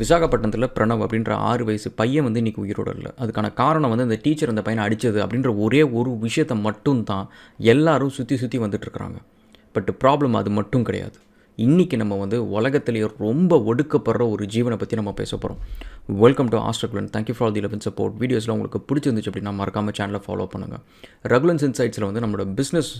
விசாகப்பட்டினத்தில் பிரணவ் அப்படின்ற 6 வயசு பையன் வந்து இன்றைக்கி உயிரோடு இல்லை. அதுக்கான காரணம் வந்து அந்த டீச்சர் அந்த பையனை அடித்தது அப்படின்ற ஒரே ஒரு விஷயத்தை மட்டும்தான் எல்லாரும் சுற்றி சுற்றி வந்துட்டுருக்குறாங்க. பட் ப்ராப்ளம் அது மட்டும் கிடையாது. இன்றைக்கி நம்ம வந்து உலகத்திலேயே ரொம்ப ஒடுக்கப்படுற ஒரு ஜீவனை பற்றி நம்ம பேச போகிறோம். வெல்கம் டு ஆஸ்ட்ரகுலன். Thank you for the love and support. வீடியோஸில் உங்களுக்கு பிடிச்சிருந்துச்சு அப்படின்னா மறக்காமல் சேனலை ஃபாலோ பண்ணுங்கள். ரகுலன்ஸ் இன்சைட்ஸில் வந்து நம்மளோட பிஸ்னஸ்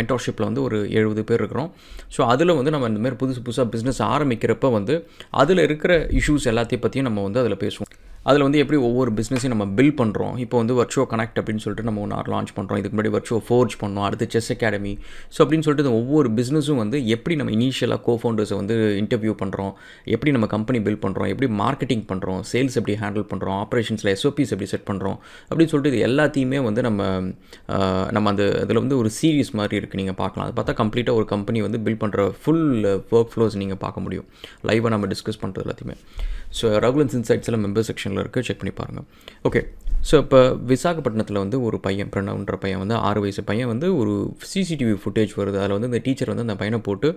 மென்டார்ஷிப்பில் வந்து ஒரு 70 பேர் இருக்கிறோம். ஸோ அதில் வந்து நம்ம இந்தமாதிரி புதுசாக பிஸ்னஸ் ஆரம்பிக்கிறப்ப வந்து அதில் இருக்கிற இஷ்யூஸ் எல்லாத்தையும் பற்றியும் நம்ம வந்து அதில் பேசுவோம். அதில் வந்து எப்படி ஒவ்வொரு பிஸ்னஸையும் நம்ம பில்ட் பண்ணுறோம். இப்போ வந்து வர்ச்சுவோ கனெக்ட் அப்படின்னு சொல்லிட்டு நம்ம ஒன்று லான்ச் பண்ணுறோம். இதுக்கு முன்னாடி வர்ச்சுவோ ஃபோர்ஜ் பண்ணோம், அடுத்து செஸ் அகாடமி. ஸோ அப்படின்னு சொல்லிட்டு ஒவ்வொரு பிஸ்னஸும் வந்து எப்படி நம்ம இனிஷியலாக கோஃபவுண்டர்ஸை வந்து இன்டர்வியூ பண்ணுறோம், எப்படி நம்ம கம்பெனி பில்ட் பண்ணுறோம், எப்படி மார்க்கெட்டிங் பண்ணுறோம், சேல்ஸ் எப்படி ஹேண்டில் பண்ணுறோம், ஆப்ரேஷன்ஸில் SOPs எப்படி செட் பண்ணுறோம் அப்படின்னு சொல்லிட்டு இது எல்லாத்தையுமே வந்து நம்ம அந்த அதில் வந்து ஒரு சீரீஸ் மாதிரி இருக்குது. நீங்கள் பார்க்கலாம். அது பார்த்தா கம்ப்ளீட்டாக ஒரு கம்பெனி வந்து பில்ட் பண்ணுற ஃபுல் ஒர்க் ஃப்ளோஸ் நீங்கள் பார்க்க முடியும். லைவாக நம்ம டிஸ்கஸ் பண்ணுறது எல்லாத்தையுமே. ஸோ ரகுலன்ஸ் இன்சைட்ஸில் மெம்பர் செக்ஷனில் இருக்குது, செக் பண்ணி பாருங்கள். ஓகே, ஸோ இப்போ விசாகப்பட்டினத்தில் வந்து ஒரு பையன் பிரணவ்ன்ற பையன் வந்து 6 வயசு பையன் வந்து ஒரு CCTV ஃபுட்டேஜ் வருது. அதில் வந்து இந்த டீச்சர் வந்து அந்த பையனை போட்டு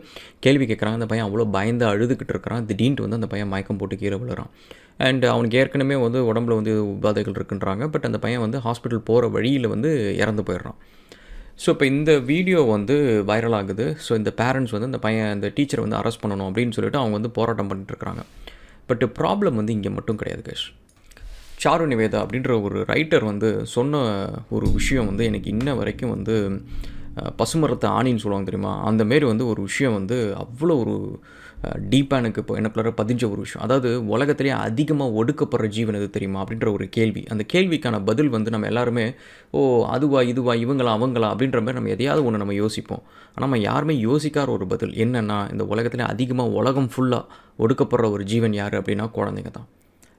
கேள்வி கேட்குறாங்க. அந்த பையன் அவ்வளோ பயந்து அழுதுகிட்டு இருக்கிறான். திடீர்னு வந்து அந்த பையன் மயக்கம் போட்டு கீழே விழுறான். அண்ட் அவனுக்கு ஏற்கனவே வந்து உடம்புல வந்து உபாதைகள் இருக்குன்றாங்க. பட் அந்த பையன் வந்து ஹாஸ்பிட்டல் போகிற வழியில் வந்து இறந்து போயிடுறான். ஸோ இப்போ இந்த வீடியோ வந்து வைரல் ஆகுது. ஸோ இந்த பேரண்ட்ஸ் வந்து இந்த டீச்சரை வந்து அரெஸ்ட் பண்ணணும் அப்படின்னு சொல்லிட்டு அவங்க வந்து போராட்டம் பண்ணிட்டுருக்காங்க. பட் ப்ராப்ளம் வந்து இங்கே மட்டும் கிடையாது கைஸ். சாரு நிவேதா அப்படின்ற ஒரு ரைட்டர் வந்து சொன்ன ஒரு விஷயம் வந்து எனக்கு இன்ன வரைக்கும் வந்து பசுமரத்தை ஆணின்னு சொல்லுவாங்க தெரியுமா, அந்தமாரி வந்து ஒரு விஷயம் வந்து அவ்வளோ ஒரு டீப்பாக எனக்கு இப்போ எனக்குள்ளார பதிஞ்ச ஒரு விஷயம். அதாவது உலகத்திலேயே அதிகமாக ஒடுக்கப்படுற ஜீவன் எது தெரியுமா அப்படின்ற ஒரு கேள்வி. அந்த கேள்விக்கான பதில் வந்து நம்ம எல்லாருமே அதுவா இதுவா இவங்களா அவங்களா அப்படின்ற மாதிரி நம்ம எதையாவது ஒன்று நம்ம யோசிப்போம். ஆனால் நம்ம யாருமே யோசிக்காத ஒரு பதில் என்னென்னா, இந்த உலகத்திலே அதிகமாக உலகம் ஃபுல்லாக ஒடுக்கப்படுற ஒரு ஜீவன் யார் அப்படின்னா குழந்தைங்க தான்.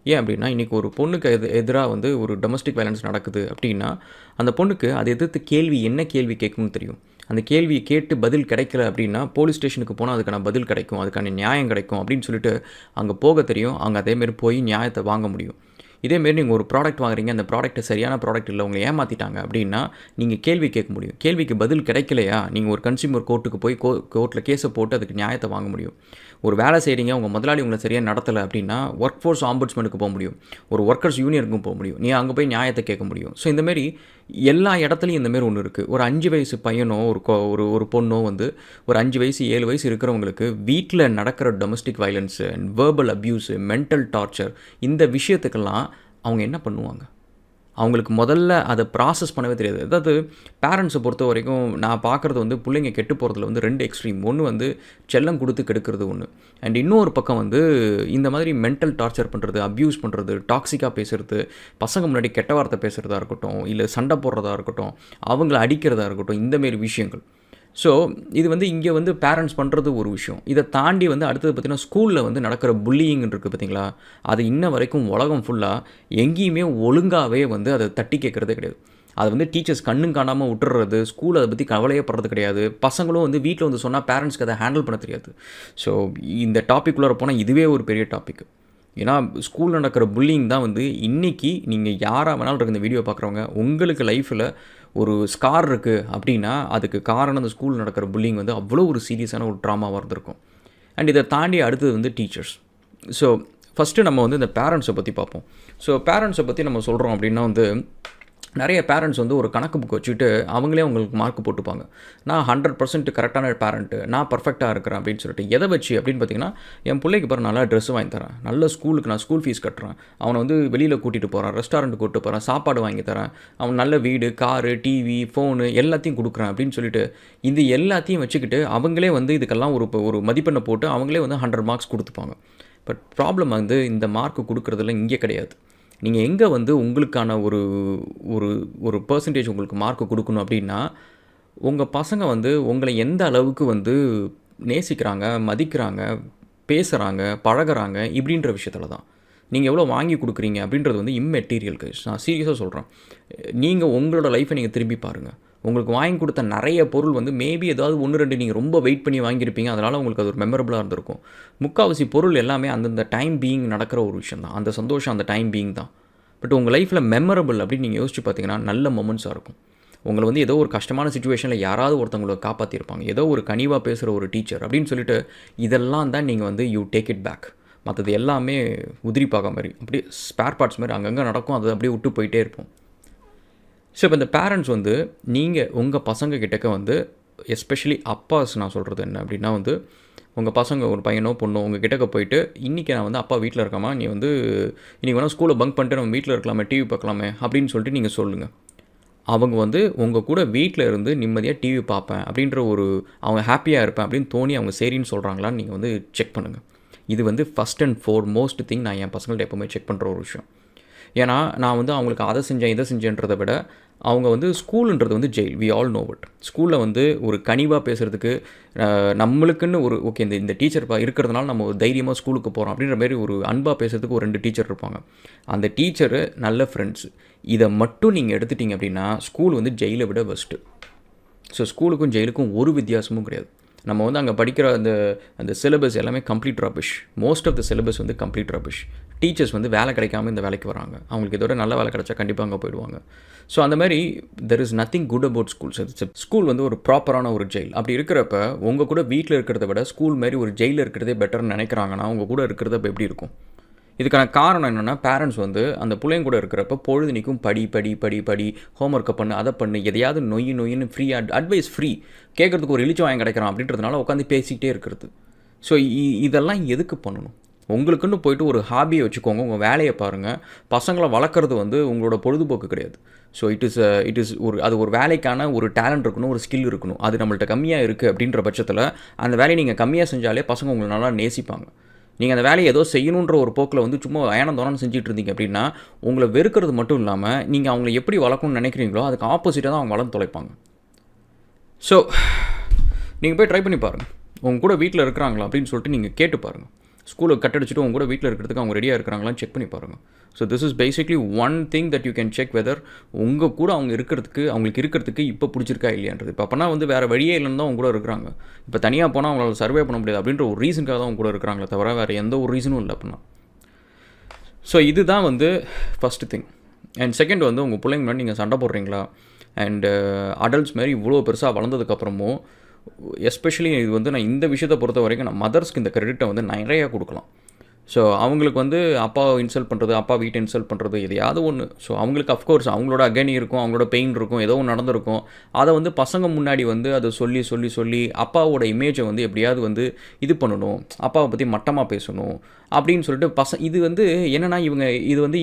ஏன் அப்படின்னா, இன்றைக்கி ஒரு பொண்ணுக்கு எதிராக வந்து ஒரு டொமஸ்டிக் வயலன்ஸ் நடக்குது அப்படின்னா அந்த பொண்ணுக்கு அதை எதிர்த்து என்ன கேள்வி கேட்கும்னு தெரியும். அந்த கேள்வியை கேட்டு பதில் கிடைக்கல அப்படின்னா போலீஸ் ஸ்டேஷனுக்கு போனால் அதுக்கான பதில் கிடைக்கும், அதுக்கான நியாயம் கிடைக்கும் அப்படின்னு சொல்லிட்டு அங்கே போக தெரியும். அங்கே அதேமாரி போய் நியாயத்தை வாங்க முடியும். இதேமாரி நீங்கள் ஒரு ப்ராடக்ட் வாங்குறீங்க, அந்த ப்ராடக்ட்டை சரியான ப்ராடக்ட் இல்லை, உங்களை ஏமாற்றிட்டாங்க அப்படின்னா நீங்கள் கேள்வி கேட்க முடியும். கேள்விக்கு பதில் கிடைக்கலையா நீங்கள் ஒரு கன்சியூமர் கோர்ட்டுக்கு போய் கோர்ட்டில் கேஸை போட்டு அதுக்கு நியாயத்தை வாங்க முடியும். ஒரு வேலை செய்கிறீங்க, உங்கள் முதலாளி உங்களை சரியாக நடத்தலை அப்படின்னா ஒர்க் ஃபோர்ஸ் ஆம்புட்ஸ்மனுக்கு போக முடியும், ஒரு ஒர்க்கர்ஸ் யூனியனுக்கும் போக முடியும், நீ அங்கே போய் நியாயத்தை கேட்க முடியும். ஸோ இந்தமாரி எல்லா இடத்துலையும் இந்தமாரி ஒன்று இருக்குது. ஒரு 5 வயசு பையனோ ஒரு பொண்ணோ வந்து ஒரு 5 வயசு 7 வயசு இருக்கிறவங்களுக்கு வீட்டில் நடக்கிற domestic violence and verbal abuse, mental torture, இந்த விஷயத்துக்கெல்லாம் அவங்க என்ன பண்ணுவாங்க? அவங்களுக்கு முதல்ல அதை ப்ராசஸ் பண்ணவே தெரியாது. அதாவது பேரண்ட்ஸை பொறுத்த வரைக்கும் நான் பார்க்குறது வந்து பிள்ளைங்க கெட்டு போகிறதுல வந்து 2 எக்ஸ்ட்ரீம். ஒன்று வந்து செல்லம் கொடுத்து கெடுக்கிறது ஒன்று, அண்ட் இன்னொரு பக்கம் வந்து இந்த மாதிரி மென்டல் டார்ச்சர் பண்ணுறது, அப்யூஸ் பண்ணுறது, டாக்ஸிக்காக பேசுகிறது, பசங்க முன்னாடி கெட்ட வார்த்தை பேசுகிறதா இருக்கட்டும், இல்லை சண்டை போடுறதா இருக்கட்டும், அவங்கள அடிக்கிறதா இருக்கட்டும், இந்தமாரி விஷயங்கள். ஸோ இது வந்து இங்கே வந்து பேரண்ட்ஸ் பண்ணுறது ஒரு விஷயம். இதை தாண்டி வந்து அடுத்தது பார்த்திங்கன்னா ஸ்கூலில் வந்து நடக்கிற புல்லிங் இருக்குது பார்த்திங்களா, அது இன்ன வரைக்கும் உலகம் ஃபுல்லாக எங்கேயுமே ஒழுங்காகவே வந்து அதை தட்டி கேட்குறதே கிடையாது. அதை வந்து டீச்சர்ஸ் கண்ணும் காணாமல் விட்டுறது, ஸ்கூல் அதை பற்றி கவலையே படுறது கிடையாது. பசங்களும் வந்து வீட்டில் வந்து சொன்னால் பேரண்ட்ஸ்க்கு அதை ஹேண்டில் பண்ண தெரியாது. ஸோ இந்த டாப்பிக்குள்ளே போனால் இதுவே ஒரு பெரிய டாபிக். ஏன்னா ஸ்கூலில் நடக்கிற புல்லிங் தான் வந்து இன்றைக்கி நீங்கள் யாராக வேணாலும் இருக்க இந்த வீடியோ பார்க்குறவங்க உங்களுக்கு லைஃப்பில் ஒரு ஸ்கார் இருக்குது அப்படின்னா அதுக்கு காரணம் அந்த ஸ்கூலில் நடக்கிற புல்லிங் வந்து அவ்வளோ ஒரு சீரியஸான ஒரு ட்ராமாவாக இருந்திருக்கும். அண்ட் இதை தாண்டி அடுத்தது வந்து டீச்சர்ஸ். ஸோ ஃபஸ்ட்டு நம்ம வந்து இந்த பேரண்ட்ஸை பற்றி பார்ப்போம். ஸோ பேரண்ட்ஸை பற்றி நம்ம சொல்கிறோம் அப்படின்னா வந்து நிறைய பேரண்ட்ஸ் வந்து ஒரு கணக்கு புக் வச்சுட்டு அவங்களே அவங்களுக்கு மார்க் போட்டுப்பாங்க. நான் 100% கரெக்டான பேரண்ட்டு, நான் பர்ஃபெக்டாக இருக்கிறேன் அப்படின்னு சொல்லிட்டு. எதை வச்சு அப்படின்னு பார்த்தீங்கன்னா, என் பிள்ளைக்கு பாரு நல்லா ட்ரெஸ் வாங்கி தரேன், நல்ல ஸ்கூலுக்கு நான் ஸ்கூல் ஃபீஸ் கட்டுறேன், அவனை வந்து வெளியில் கூட்டிகிட்டு போகிறேன், ரெஸ்டாரண்ட்டு கூப்பிட்டு போகிறேன், சாப்பாடு வாங்கி தரேன், அவன் நல்ல வீடு, காரு, டிவி, ஃபோனு எல்லாத்தையும் கொடுக்குறேன் அப்படின்னு சொல்லிட்டு இது எல்லாத்தையும் வச்சுக்கிட்டு அவங்களே வந்து இதுக்கெல்லாம் ஒரு மதிப்பெண்ணை போட்டு அவங்களே வந்து 100 மார்க்ஸ் கொடுத்துப்பாங்க. பட் ப்ராப்ளம் வந்து இந்த மார்க் கொடுக்குறதுல இங்கே கிடையாது. நீங்கள் எங்கே வந்து உங்களுக்கான ஒரு ஒரு ஒரு பெர்சன்டேஜ் உங்களுக்கு மார்க் கொடுக்கணும் அப்படின்னா, உங்கள் பசங்க வந்து உங்களை எந்த அளவுக்கு வந்து நேசிக்கிறாங்க, மதிக்கிறாங்க, பேசுகிறாங்க, பழகுறாங்க இப்படின்ற விஷயத்தில் தான். நீங்கள் எவ்வளோ வாங்கி கொடுக்குறீங்க அப்படின்றது வந்து இம்மெட்டீரியல் கைஸ். நான் சீரியஸாக சொல்கிறேன். நீங்கள் உங்களோட லைஃப்பை நீங்கள் திரும்பி பாருங்கள். உங்களுக்கு வாங்கி கொடுத்த நிறைய பொருள் வந்து மேபி ஏதாவது 1-2 நீங்கள் ரொம்ப வெயிட் பண்ணி வாங்கியிருப்பீங்க, அதனால் உங்களுக்கு அது ஒரு மெமரபுளாக இருந்திருக்கும். முக்கால்வாசி பொருள் எல்லாமே அந்தந்த டைம் பீயிங் நடக்கிற ஒரு விஷயம் தான். அந்த சந்தோஷம் அந்த டைம் பீயிங் தான். பட் உங்கள் லைஃப்பில் மெமரபிள் அப்படின்னு நீங்கள் யோசிச்சு பார்த்தீங்கன்னா நல்ல மொமெண்ட்ஸாக இருக்கும். உங்களை வந்து ஏதோ ஒரு கஷ்டமான சுச்சுவேஷனில் யாராவது ஒருத்தவங்களை காப்பாற்றிருப்பாங்க, ஏதோ ஒரு கனிவாக பேசுகிற ஒரு டீச்சர் அப்படின்னு சொல்லிட்டு இதெல்லாம் தான் நீங்கள் வந்து யூ டேக் இட் பேக். மற்றது எல்லாமே உதிரி பாகம் மாதிரி, அப்படியே ஸ்பேர் பார்ட்ஸ் மாதிரி அங்கங்கே நடக்கும். அது அப்படியே விட்டு போயிட்டே இருப்போம். ஸோ இப்போ இந்த பேரண்ட்ஸ் வந்து நீங்கள் உங்கள் பசங்க கிட்டக்க வந்து எஸ்பெஷலி அப்பாஸ் நான் சொல்கிறது என்ன அப்படின்னா வந்து உங்கள் பசங்க ஒரு பையனோ பொண்ணோ உங்கள் கிட்டக்க போயிட்டு இன்றைக்கி நான் வந்து அப்பா வீட்டில் இருக்காமா, நீ வந்து இன்றைக்கி வேணால் ஸ்கூலை பங்க் பண்ணிட்டு நம்ம வீட்டில் இருக்கலாமே, டிவி பார்க்கலாமே அப்படின்னு சொல்லிட்டு நீங்கள் சொல்லுங்கள். அவங்க வந்து உங்கள் கூட வீட்டில் இருந்து நிம்மதியாக டிவி பார்ப்பேன் அப்படின்ற ஒரு அவங்க ஹாப்பியாக இருப்பேன் அப்படின்னு தோணி அவங்க சரின்னு சொல்கிறாங்களான்னு நீங்கள் வந்து செக் பண்ணுங்கள். இது வந்து ஃபஸ்ட் அண்ட் ஃபோர்மோஸ்ட் திங் நான் என் பசங்கள்ட்ட எப்போவுமே செக் பண்ணுற ஒரு விஷயம். ஏன்னா நான் வந்து அவங்களுக்கு அதை செஞ்சேன் இதை செஞ்சேன்றதை விட அவங்க வந்து ஸ்கூலுன்றது வந்து jail. We all know it. ஸ்கூலில் வந்து ஒரு கனிவாக பேசுகிறதுக்கு நம்மளுக்குன்னு ஒரு ஓகே இந்த டீச்சர் இருக்கிறதுனால நம்ம ஒரு தைரியமாக ஸ்கூலுக்கு போகிறோம் அப்படின்ற மாதிரி ஒரு அன்பாக பேசுகிறதுக்கு ஒரு 2 டீச்சர் இருப்பாங்க. அந்த டீச்சரு நல்ல ஃப்ரெண்ட்ஸு. இதை மட்டும் நீங்கள் எடுத்துட்டிங்க அப்படின்னா ஸ்கூல் வந்து ஜெயிலை விட பெஸ்ட்டு. ஸோ ஸ்கூலுக்கும் ஜெயிலுக்கும் ஒரு வித்தியாசமும் கிடையாது. நம்ம வந்து அங்கே படிக்கிற அந்த சிலபஸ் எல்லாமே complete rubbish. Most of the syllabus வந்து கம்ப்ளீட் ரபிஷ். டீச்சர்ஸ் வந்து வேலை கிடைக்காம இந்த வேலைக்கு வராங்க. அவங்களுக்கு இதோட நல்ல வேலை கிடைச்சா கண்டிப்பாக அங்கே போயிடுவாங்க. ஸோ அந்த மாதிரி there is nothing good about schools. School வந்து ஒரு ப்ராப்பரான ஒரு ஜெயில். அப்படி இருக்கிறப்ப உங்கள் கூட வீட்டில் இருக்கிறத விட ஸ்கூல் மாதிரி ஒரு ஜெயிலில் இருக்கிறதே பெட்டர்னு நினைக்கிறாங்கன்னா உங்கள் கூட இருக்கிறது அப்போ எப்படி இருக்கும்? இதுக்கான காரணம் என்னென்னா பேரண்ட்ஸ் வந்து அந்த பிள்ளைங்க கூட இருக்கிறப்ப பொழுதுனிக்கும் படி படி படி படி ஹோம்ஒர்க்கை பண்ணு, அதை பண்ணு, எதையாவது நொய்யின்னு ஃப்ரீ அட்வைஸ் ஃப்ரீ கேட்குறதுக்கு ஒரு இழிச்சு வாங்கி கிடைக்கிறான் அப்படின்றதுனால உட்காந்து பேசிக்கிட்டே இருக்கிறது. ஸோ இதெல்லாம் எதுக்கு பண்ணணும்? உங்களுக்குன்னு போயிட்டு ஒரு ஹாபியை வச்சுக்கோங்க, உங்கள் வேலையை பாருங்கள். பசங்களை வளர்க்குறது வந்து உங்களோட பொழுதுபோக்கு கிடையாது. ஸோ இட் இஸ் அது ஒரு வேலைக்கான ஒரு டேலண்ட் இருக்கணும், ஒரு ஸ்கில் இருக்கணும். அது நம்மள்ட்ட கம்மியாக இருக்குது அப்படின்ற பட்சத்தில் அந்த வேலையை நீங்கள் கம்மியாக செஞ்சாலே பசங்க உங்களை நல்லா நேசிப்பாங்க. நீங்கள் அந்த வேலையை ஏதோ செய்யணுன்ற ஒரு போக்கில் வந்து சும்மா ஏனந்தோனன்னு செஞ்சுட்டு இருந்தீங்க அப்படின்னா உங்களை வெறுக்கிறது மட்டும் இல்லாமல் நீங்கள் அவங்களை எப்படி வளர்க்கணும்னு நினைக்கிறீங்களோ அதுக்கு ஆப்போசிட்டாக தான் அவங்க வளர்ந்து தொலைப்பாங்க. ஸோ நீங்கள் போய் ட்ரை பண்ணி பாருங்கள். உங்கள் கூட வீட்டில் இருக்கிறாங்களா அப்படின்னு சொல்லிட்டு நீங்கள் கேட்டு பாருங்கள். ஸ்கூலுக்கு கட்டடிச்சுட்டு உங்க கூட வீட்டில் இருக்கிறதுக்கு அவங்க ரெடியாக இருக்கிறாங்களான்னு செக் பண்ணி பாருங்கள். So this is basically one thing that you can check weather உங்கள் கூட அவங்களுக்கு இருக்கிறதுக்கு இப்போ பிடிச்சிருக்கா இல்லையான்றது. இப்போ அப்போனா வந்து வேறு வழியே இல்லைன்னு தான் அவங்க கூட இருக்கிறாங்க. இப்போ தனியாக போனால் அவங்களால சர்வே பண்ண முடியாது அப்படின்ற ஒரு ரீசனுக்காக தான் அவங்க கூட இருக்கிறாங்களே தவிர வேறு எந்த ஒரு ரீசனும் இல்லை அப்படின்னா. ஸோ இதுதான் வந்து ஃபஸ்ட்டு திங். அண்ட் செகண்ட் வந்து உங்கள் பிள்ளைங்க முன்னாடி நீங்கள் சண்டை போடுறீங்களா அண்டு அடல்ட்ஸ் மாதிரி இவ்வளோ பெருசாக வளர்ந்ததுக்கப்புறமும் எஸ்பெஷலி இது வந்து நான் இந்த விஷயத்தை பொறுத்த வரைக்கும் நான் மதர்ஸ்க்கு இந்த கிரெடிட்டை வந்து நிறையா கொடுக்கலாம். ஸோ அவங்களுக்கு வந்து அப்பாவை இன்சல்ட் பண்ணுறது, அப்பா வீட்டை இன்சல்ட் பண்ணுறது எதையாவது ஒன்று. ஸோ அவங்களுக்கு அஃப்கோர்ஸ் அவங்களோட அகனி இருக்கும், அவங்களோட பெயின் இருக்கும், ஏதோ ஒன்று நடந்திருக்கும். அதை வந்து பசங்க முன்னாடி வந்து அதை சொல்லி அப்பாவோட இமேஜை வந்து எப்படியாவது வந்து இது பண்ணணும், அப்பாவை பற்றி மட்டமாக பேசணும் அப்படின்னு சொல்லிட்டு இது வந்து என்னென்னா இவங்க இது வந்து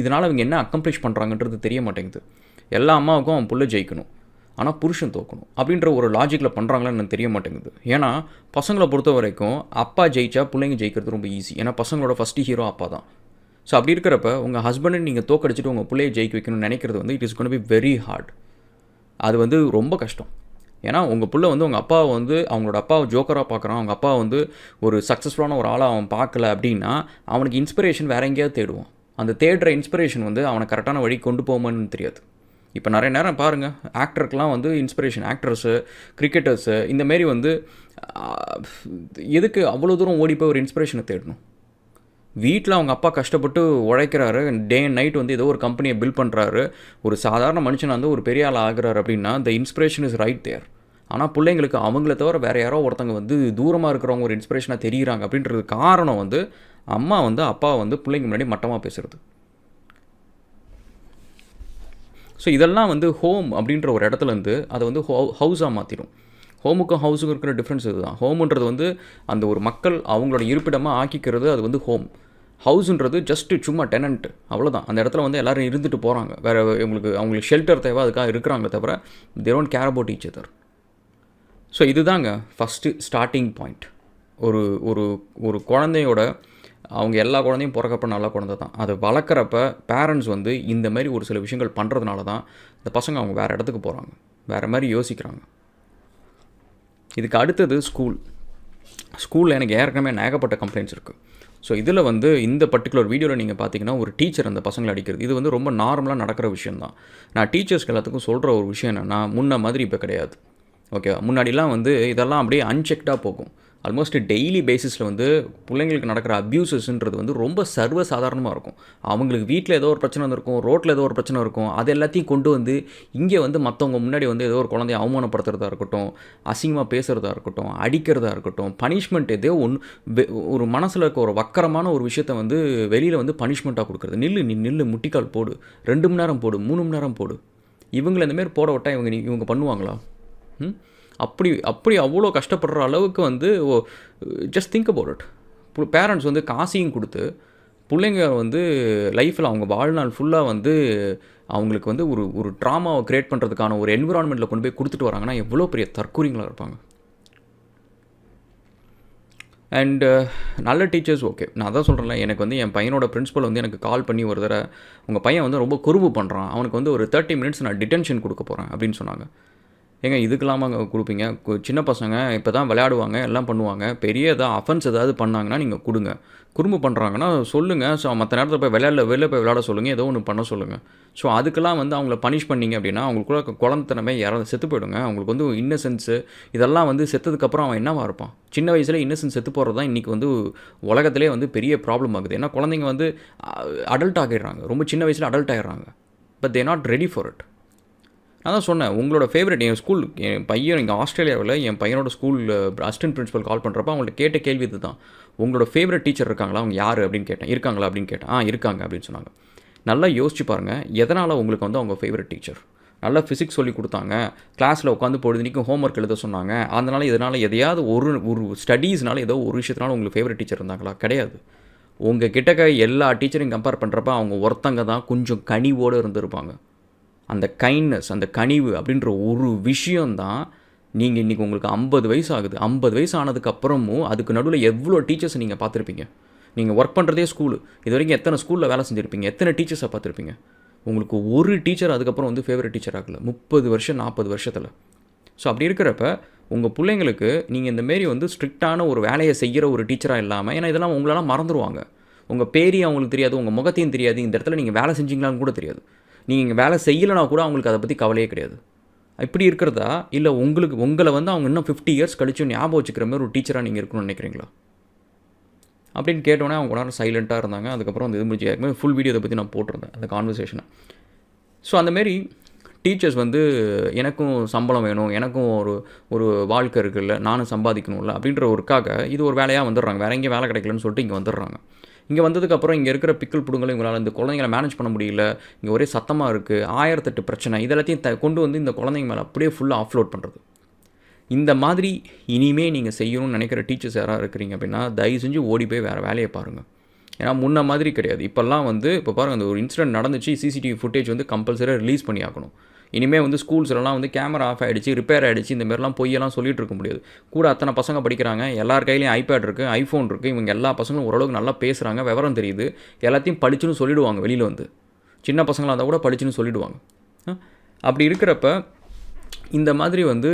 இதனால் இவங்க என்ன அக்கம்ப்ளிஷ் பண்ணுறாங்கன்றது தெரிய மாட்டேங்குது. எல்லா அம்மாவுக்கும் அவன் புள்ள ஜெயிக்கணும், ஆனால் புருஷன் தோக்கணும் அப்படின்ற ஒரு லாஜிக்கில் பண்ணுறாங்களான்னு எனக்கு தெரிய மாட்டேங்குது. ஏன்னா பசங்களை பொறுத்த வரைக்கும் அப்பா ஜெயிச்சா பிள்ளைங்க ஜெயிக்கிறது ரொம்ப ஈஸி. ஏன்னா பசங்களோட ஃபஸ்ட்டு ஹீரோ அப்பா தான். ஸோ அப்படி இருக்கிறப்ப உங்கள் ஹஸ்பண்டை நீங்கள் தோக்கடிச்சிட்டு உங்கள் பிள்ளையை ஜெயிக்க வைக்கணும்னு நினைக்கிறது வந்து it is gonna be very hard. அது வந்து ரொம்ப கஷ்டம். ஏன்னா உங்கள் பிள்ளை வந்து உங்கள் அப்பாவை வந்து அவங்களோட அப்பாவை ஜோக்கராக பார்க்குறான், அவங்க அப்பா வந்து ஒரு சக்ஸஸ்ஃபுல்லான ஒரு ஆளாக அவன் பார்க்கல அப்படின்னா அவனுக்கு இன்ஸ்பிரேஷன் வேற எங்கேயாவது தேடுவான். அந்த தேடுற இன்ஸ்பிரேஷன் வந்து அவனை கரெக்டான வழி கொண்டு போகுமான்னு தெரியாது. இப்போ நிறைய நேரம் பாருங்கள், ஆக்டருக்கெலாம் வந்து இன்ஸ்பிரேஷன் ஆக்ட்ரஸ்ஸு, கிரிக்கெட்டர்ஸு இந்தமாரி வந்து எதுக்கு அவ்வளோ தூரம் ஓடி போய் ஒரு இன்ஸ்பிரேஷனை தேடணும்? வீட்டில் அவங்க அப்பா கஷ்டப்பட்டு உழைக்கிறாரு, டே அண்ட் நைட் வந்து ஏதோ ஒரு கம்பெனியை பில்ட் பண்ணுறாரு, ஒரு சாதாரண மனுஷன் வந்து ஒரு பெரிய ஆள் ஆகிறாரு அப்படின்னா த இன்ஸ்பிரேஷன் இஸ் ரைட் தேர். ஆனால் பிள்ளைங்களுக்கு அவங்கள தவிர வேறு யாரோ ஒருத்தங்க வந்து தூரமாக இருக்கிறவங்க ஒரு இன்ஸ்பிரேஷனாக தெரிகிறாங்க அப்படின்றது காரணம் வந்து அம்மா வந்து அப்பா வந்து பிள்ளைங்க முன்னாடி மட்டமாக பேசுகிறது. ஸோ இதெல்லாம் வந்து ஹோம் அப்படின்ற ஒரு இடத்துலேருந்து அதை வந்து ஹவுஸாக மாற்றிடும். ஹோமுக்கும் ஹவுஸுக்கும் இருக்கிற டிஃப்ரென்ஸ் இதுதான். ஹோமுன்றது வந்து அந்த ஒரு மக்கள் அவங்களோட இருப்பிடமாக ஆக்கிக்கிறது, அது வந்து ஹோம். ஹவுஸுன்றது ஜஸ்ட்டு சும்மா டெனண்ட், அவ்வளோதான். அந்த இடத்துல வந்து எல்லோரும் இருந்துட்டு போகிறாங்க, வேறு அவங்களுக்கு ஷெல்டர் தேவை, அதுக்காக இருக்கிறாங்களே தவிர they don't care about each other. So இதுதாங்க ஃபஸ்ட்டு ஸ்டார்டிங் பாயிண்ட். ஒரு குழந்தையோட அவங்க எல்லா குழந்தையும் பிறக்கப்ப நல்ல குழந்தை தான். அதை வளர்க்குறப்ப பேரண்ட்ஸ் வந்து இந்த மாதிரி ஒரு சில விஷயங்கள் பண்ணுறதுனால தான் இந்த பசங்க அவங்க வேறு இடத்துக்கு போகிறாங்க, வேறு மாதிரி யோசிக்கிறாங்க. இதுக்கு அடுத்தது ஸ்கூலில் எனக்கு ஏற்கனவே ஏகப்பட்ட கம்ப்ளைண்ட்ஸ் இருக்குது. ஸோ இதில் வந்து இந்த பர்டிகுலர் வீடியோவில் நீங்கள் பார்த்தீங்கன்னா ஒரு டீச்சர் அந்த பசங்களை அடிக்கிறது, இது வந்து ரொம்ப நார்மலாக நடக்கிற விஷயந்தான். நான் டீச்சர்ஸ்க்கு எல்லாத்துக்கும் சொல்கிற ஒரு விஷயம் என்னென்னா, முன்ன மாதிரி இப்போ கிடையாது. ஓகே, முன்னாடிலாம் வந்து இதெல்லாம் அப்படியே அன்செக்டாக போகும். ஆல்மோஸ்ட் டெய்லி பேசிஸில் வந்து பிள்ளைங்களுக்கு நடக்கிற அப்யூசஸ்ன்றது வந்து ரொம்ப சர்வ சாதாரணமாக இருக்கும். அவங்களுக்கு வீட்டில் ஏதோ ஒரு பிரச்சனை இருக்கும், ரோட்டில் ஏதோ ஒரு பிரச்சனை இருக்கும், அது எல்லாத்தையும் கொண்டு வந்து இங்கே வந்து மற்றவங்க முன்னாடி வந்து ஏதோ ஒரு குழந்தைய அவமானப்படுத்துறதா இருக்கட்டும், அசிங்கமாக பேசுகிறதா இருக்கட்டும், அடிக்கிறதா இருக்கட்டும், பனிஷ்மெண்ட் ஏதோ ஒரு மனசில் இருக்க ஒரு வக்கரமான ஒரு விஷயத்தை வந்து வெளியில் வந்து பனிஷ்மெண்ட்டாக கொடுக்குறது. நீ நில்லு, முட்டிக்கால் போடு, 2 மணி நேரம் போடு, 3 மணி நேரம் போடு. இவங்களை இந்தமாரி போட விட்டால் இவங்க பண்ணுவாங்களா? அப்படி அப்படி அவ்வளோ கஷ்டப்படுற அளவுக்கு வந்து just think about it. Parents வந்து காசையும் கொடுத்து பிள்ளைங்க வந்து லைஃப்பில் அவங்க வாழ்நாள் ஃபுல்லாக வந்து அவங்களுக்கு வந்து ஒரு ட்ராமாவை க்ரியேட் பண்ணுறதுக்கான ஒரு என்விரான்மெண்ட்டில் கொண்டு போய் கொடுத்துட்டு வராங்கன்னா எவ்வளோ பெரிய தற்கூரிங்களாக இருப்பாங்க. அண்டு நல்ல டீச்சர்ஸ் ஓகே. நான் அதான் சொல்கிறேன்ல, எனக்கு வந்து என் பையனோட பிரின்ஸிபல் வந்து எனக்கு கால் பண்ணி ஒரு தடவை உங்கள் பையன் வந்து ரொம்ப குறும்பு பண்ணுறான், அவனுக்கு வந்து ஒரு 30 மினிட்ஸ் நான் டிடென்ஷன் கொடுக்க போகிறேன் அப்படின்னு சொன்னாங்க. ஏங்க இதுக்கெல்லாமா கொடுப்பீங்க? சின்ன பசங்க இப்போ தான் விளையாடுவாங்க, எல்லாம் பண்ணுவாங்க. பெரிய அஃபென்ஸ் ஏதாவது பண்ணாங்கன்னா நீங்கள் கொடுங்க. குறும்பு பண்ணுறாங்கன்னா சொல்லுங்கள். ஸோ மற்ற நேரத்தில் போய் வெளில போய் விளையாட சொல்லுங்கள், ஏதோ ஒன்று பண்ண சொல்லுங்கள். ஸோ அதுக்கெல்லாம் வந்து அவங்கள பனிஷ் பண்ணிங்க அப்படின்னா அவங்களுக்குள்ள குழந்தைத்தனமே செத்து போயிடுங்க. அவங்களுக்கு வந்து இன்னசென்ஸு இதெல்லாம் வந்து செத்ததுக்கப்புறம் அவன் என்னவாக இருப்பான்? சின்ன வயசில் இன்னசென்ஸ் செத்து போகிறது தான் இன்றைக்கி வந்து உலகத்திலே வந்து பெரிய ப்ராப்ளம் ஆகுது. ஏன்னா குழந்தைங்க வந்து அடல்ட் ஆகிடுறாங்க, ரொம்ப சின்ன வயசில் அடல்ட் ஆகிடுறாங்க. But they not ready for it. நான் தான் சொன்னேன், உங்களோட ஃபேவரட் என் பையன் இங்கே ஆஸ்திரேலியாவில் என் பையனோட ஸ்கூலில் அசிஸ்டன்ட் பிரின்சிபல் கால் பண்ணுறப்ப அவங்கள்ட்ட கேட்ட கேள்வி இது தான். உங்களோட ஃபேவரட் டீச்சர் இருக்காங்களா? அவங்க யார் அப்படின்னு கேட்டேன். இருக்காங்களா அப்படின்னு கேட்டேன். இருக்காங்க அப்படின்னு சொன்னாங்க. நல்லா யோசிச்சு பாருங்கள், எதனால் உங்களுக்கு வந்து அவங்க ஃபேவரட் டீச்சர்? நல்லா ஃபிசிக்ஸ் சொல்லி கொடுத்தாங்க, கிளாஸில் உட்காந்து பொழுதுனிக்கும் ஹோம்ஒர்க் எழுத சொன்னாங்க, அதனால் இதனால் எதையாவது ஒரு ஸ்டடீஸ்னால ஏதோ ஒரு விஷயத்தினால உங்களுக்கு ஃபேவரட் டீச்சர் இருந்தாங்களா? கிடையாது. உங்கள் கிட்டக்க எல்லா டீச்சரையும் கம்பேர் பண்ணுறப்ப அவங்க ஒருத்தங்க தான் கொஞ்சம் கனிவோடு இருந்திருப்பாங்க. அந்த கைண்ட்னஸ், அந்த கனிவு அப்படின்ற ஒரு விஷயந்தான் நீங்கள் இன்றைக்கி உங்களுக்கு 50 வயசு ஆகுது. 50 வயசு ஆனதுக்கப்புறமும் அதுக்கு நடுவில் எவ்வளோ டீச்சர்ஸை நீங்கள் பார்த்துருப்பீங்க? நீங்கள் ஒர்க் பண்ணுறதே ஸ்கூலு, இது வரைக்கும் எத்தனை ஸ்கூலில் வேலை செஞ்சுருப்பீங்க? எத்தனை டீச்சர்ஸை பார்த்துருப்பீங்க? உங்களுக்கு ஒரு டீச்சர் அதுக்கப்புறம் வந்து ஃபேவரட் டீச்சர் ஆகலை 30 வருஷம் 40 வருஷத்தில். ஸோ அப்படி இருக்கிறப்ப உங்கள் பிள்ளைங்களுக்கு நீங்கள் இந்தமாரி வந்து ஸ்ட்ரிக்டான ஒரு வேலையை செய்கிற ஒரு டீச்சராக இல்லாமல், ஏன்னா இதெல்லாம் உங்களெல்லாம் மறந்துடுவாங்க. உங்கள் பேரையும் அவங்களுக்கு தெரியாது, உங்கள் முகத்தையும் தெரியாது, இந்த இடத்துல நீங்கள் வேலை செஞ்சீங்களான்னு கூட தெரியாது. நீங்கள் இங்கே வேலை செய்யலைனா கூட அவங்களுக்கு அதை பற்றி கவலையே கிடையாது. இப்படி இருக்கிறதா இல்லை உங்களை வந்து அவங்க இன்னும் 50 இயர்ஸ் கழிச்சு ஞாபகம் வச்சுக்கிற மாதிரி ஒரு டீச்சராக நீங்கள் இருக்கணும்னு நினைக்கிறீங்களா அப்படின்னு கேட்டோன்னே அவங்க நேரம் சைலண்ட்டாக இருந்தாங்க. அதுக்கப்புறம் அந்த இது முடிச்சு ஃபுல் வீடியோ இதை பற்றி நான் போட்டிருந்தேன், அந்த கான்வர்சேஷனை. ஸோ அந்தமாரி டீச்சர்ஸ் வந்து எனக்கும் சம்பளம் வேணும், எனக்கும் ஒரு வாழ்க்கை இருக்குல்ல, நானும் சம்பாதிக்கணும்ல அப்படின்ற ஒருக்காக இது ஒரு வேலையாக வந்துடுறாங்க. வேறு எங்கேயும் வேலை கிடைக்கலன்னு சொல்லிட்டு இங்கே வந்துடுறாங்க. இங்கே வந்ததுக்கப்புறம் இங்கே இருக்கிற பிக்கல் பிடுங்களும் இவங்களால் இந்த குழந்தைங்களை மேனேஜ் பண்ண முடியல, இங்கே ஒரே சத்தமாக இருக்குது, 1008 பிரச்சனை, இதெல்லாத்தையும் கொண்டு வந்து இந்த குழந்தைங்க மேலே அப்படியே ஃபுல்லாக ஆஃப்லோட் பண்ணுறது. இந்த மாதிரி இனிமேல் நீங்கள் செய்யணும்னு நினைக்கிற டீச்சர்ஸ் யாராக இருக்கிறீங்க அப்படின்னா தயவு செஞ்சு ஓடி போய் வேறு வேலையை பாருங்கள். ஏன்னா முன்ன மாதிரி கிடையாது. இப்போல்லாம் வந்து இப்போ பாருங்கள், அந்த ஒரு இன்சிடென்ட் நடந்துச்சு, சிசிடிவி ஃபுட்டேஜ் வந்து கம்பல்சரியாக ரிலீஸ் பண்ணி ஆகணும். இனிமேல் வந்து ஸ்கூல்ஸ்லாம் வந்து கேமரா ஆஃப் ஆகிடுச்சு, ரிப்பேர் ஆகிடுச்சு, இந்த மாதிரிலாம் பொய்யெல்லாம் சொல்லிட்டு இருக்க முடியாது. கூட அத்தனை பசங்க படிக்கிறாங்க, எல்லார் கையிலையும் ஐபேட் இருக்குது, ஐஃபோன் இருக்குது, இவங்க எல்லா பசங்களும் ஓரளவுக்கு நல்லா பேசுகிறாங்க, விவரம் தெரியுது, எல்லாத்தையும் படிச்சுன்னு சொல்லிவிடுவாங்க. வெளியில் வந்து சின்ன பசங்களாக இருந்தால் கூட படிச்சுன்னு சொல்லிவிடுவாங்க. அப்படி இருக்கிறப்ப இந்த மாதிரி வந்து